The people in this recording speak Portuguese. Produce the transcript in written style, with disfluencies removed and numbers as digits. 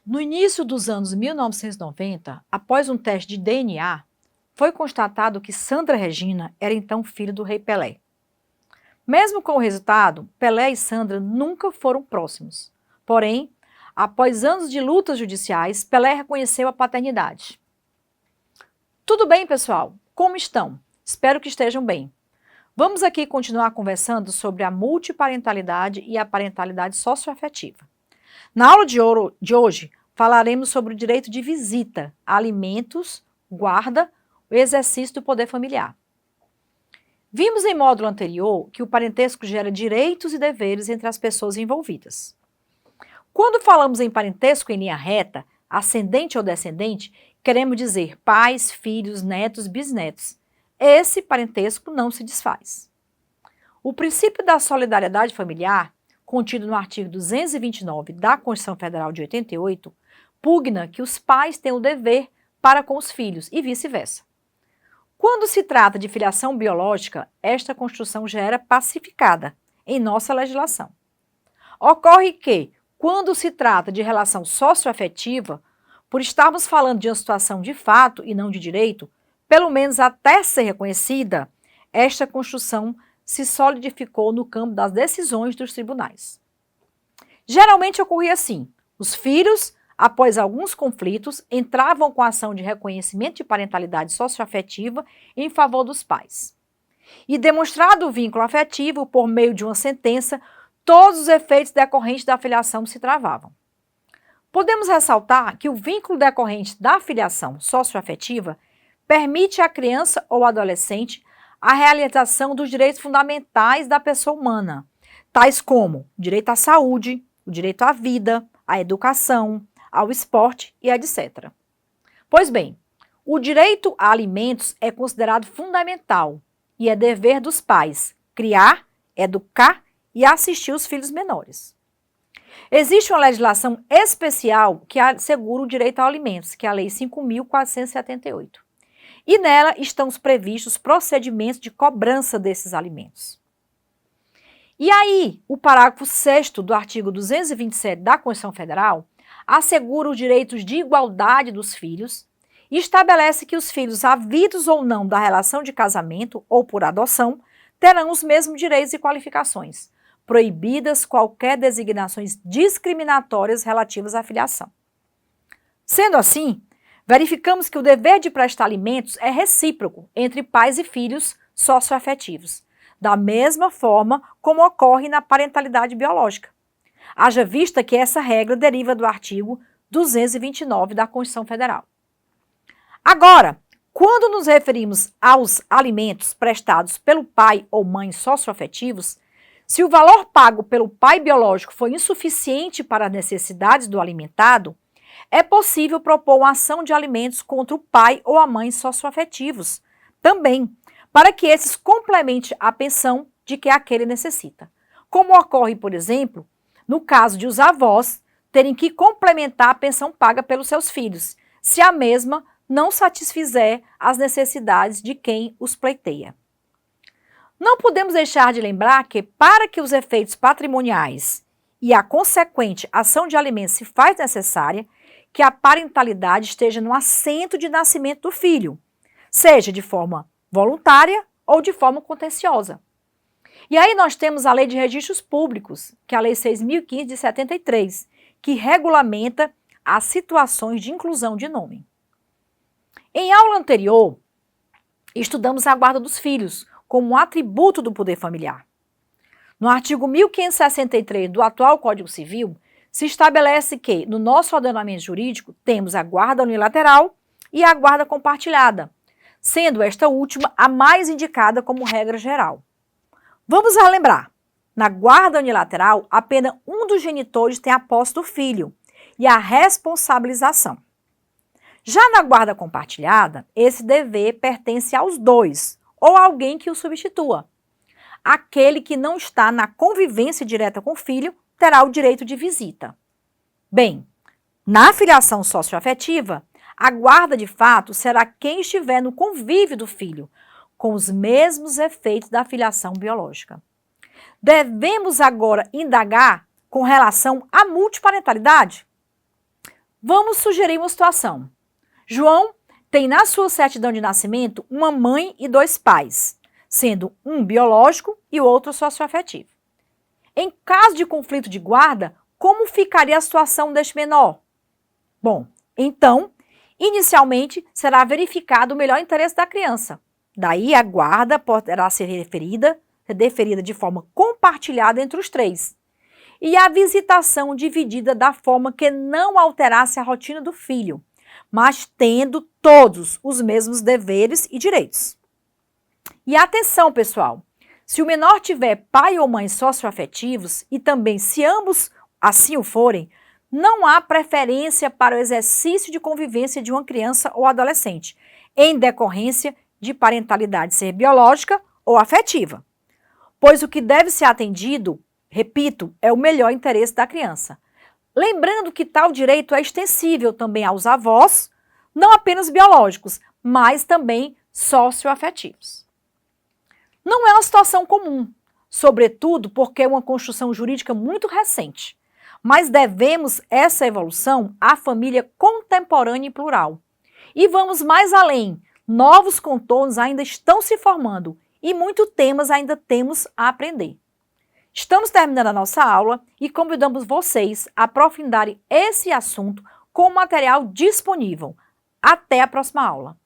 No início dos anos 1990, após um teste de DNA, foi constatado que Sandra Regina era então filha do rei Pelé. Mesmo com o resultado, Pelé e Sandra nunca foram próximos. Porém, após anos de lutas judiciais, Pelé reconheceu a paternidade. Tudo bem, pessoal? Como estão? Espero que estejam bem. Vamos aqui continuar conversando sobre a multiparentalidade e a parentalidade socioafetiva. Na aula de hoje, falaremos sobre o direito de visita, alimentos, guarda, o exercício do poder familiar. Vimos em módulo anterior que o parentesco gera direitos e deveres entre as pessoas envolvidas. Quando falamos em parentesco em linha reta, ascendente ou descendente, queremos dizer pais, filhos, netos, bisnetos. Esse parentesco não se desfaz. O princípio da solidariedade familiar, contido no artigo 229 da Constituição Federal de 88, pugna que os pais têm o dever para com os filhos e vice-versa. Quando se trata de filiação biológica, esta Constituição já era pacificada em nossa legislação. Ocorre que, quando se trata de relação socioafetiva, por estarmos falando de uma situação de fato e não de direito, pelo menos até ser reconhecida, esta Constituição se solidificou no campo das decisões dos tribunais. Geralmente ocorria assim: os filhos, após alguns conflitos, entravam com a ação de reconhecimento de parentalidade socioafetiva em favor dos pais. E demonstrado o vínculo afetivo por meio de uma sentença, todos os efeitos decorrentes da filiação se travavam. Podemos ressaltar que o vínculo decorrente da filiação socioafetiva permite à criança ou adolescente a realização dos direitos fundamentais da pessoa humana, tais como o direito à saúde, o direito à vida, à educação, ao esporte e etc. Pois bem, o direito a alimentos é considerado fundamental e é dever dos pais criar, educar e assistir os filhos menores. Existe uma legislação especial que assegura o direito a alimentos, que é a Lei 5.478. E nela estão previstos procedimentos de cobrança desses alimentos. E aí, o parágrafo 6º do artigo 227 da Constituição Federal assegura os direitos de igualdade dos filhos e estabelece que os filhos, havidos ou não da relação de casamento ou por adoção, terão os mesmos direitos e qualificações, proibidas qualquer designações discriminatórias relativas à filiação. Sendo assim, verificamos que o dever de prestar alimentos é recíproco entre pais e filhos socioafetivos, da mesma forma como ocorre na parentalidade biológica. Haja vista que essa regra deriva do artigo 229 da Constituição Federal. Agora, quando nos referimos aos alimentos prestados pelo pai ou mãe socioafetivos, se o valor pago pelo pai biológico for insuficiente para as necessidades do alimentado, é possível propor uma ação de alimentos contra o pai ou a mãe socioafetivos, também, para que esses complemente a pensão de que aquele necessita. Como ocorre, por exemplo, no caso de os avós terem que complementar a pensão paga pelos seus filhos, se a mesma não satisfizer as necessidades de quem os pleiteia. Não podemos deixar de lembrar que, para que os efeitos patrimoniais e a consequente ação de alimentos se faz necessária, que a parentalidade esteja no assento de nascimento do filho, seja de forma voluntária ou de forma contenciosa. E aí nós temos a Lei de Registros Públicos, que é a Lei 6.015 de 73, que regulamenta as situações de inclusão de nome. Em aula anterior, estudamos a guarda dos filhos como um atributo do poder familiar. No artigo 1563 do atual Código Civil, se estabelece que, no nosso ordenamento jurídico, temos a guarda unilateral e a guarda compartilhada, sendo esta última a mais indicada como regra geral. Vamos relembrar, na guarda unilateral, apenas um dos genitores tem a posse do filho e a responsabilização. Já na guarda compartilhada, esse dever pertence aos dois, ou a alguém que o substitua. Aquele que não está na convivência direta com o filho terá o direito de visita. Bem, na filiação socioafetiva, a guarda de fato será quem estiver no convívio do filho, com os mesmos efeitos da filiação biológica. Devemos agora indagar com relação à multiparentalidade? Vamos sugerir uma situação. João tem na sua certidão de nascimento uma mãe e 2 pais, sendo um biológico e o outro socioafetivo. Em caso de conflito de guarda, como ficaria a situação deste menor? Bom, então, inicialmente será verificado o melhor interesse da criança. Daí a guarda poderá ser deferida de forma compartilhada entre os 3. E a visitação dividida da forma que não alterasse a rotina do filho, mas tendo todos os mesmos deveres e direitos. E atenção, pessoal, se o menor tiver pai ou mãe socioafetivos e também se ambos assim o forem, não há preferência para o exercício de convivência de uma criança ou adolescente, em decorrência de parentalidade ser biológica ou afetiva. Pois o que deve ser atendido, repito, é o melhor interesse da criança. Lembrando que tal direito é extensível também aos avós, não apenas biológicos, mas também socioafetivos. Não é uma situação comum, sobretudo porque é uma construção jurídica muito recente, mas devemos essa evolução à família contemporânea e plural. E vamos mais além, novos contornos ainda estão se formando e muitos temas ainda temos a aprender. Estamos terminando a nossa aula e convidamos vocês a aprofundarem esse assunto com o material disponível. Até a próxima aula!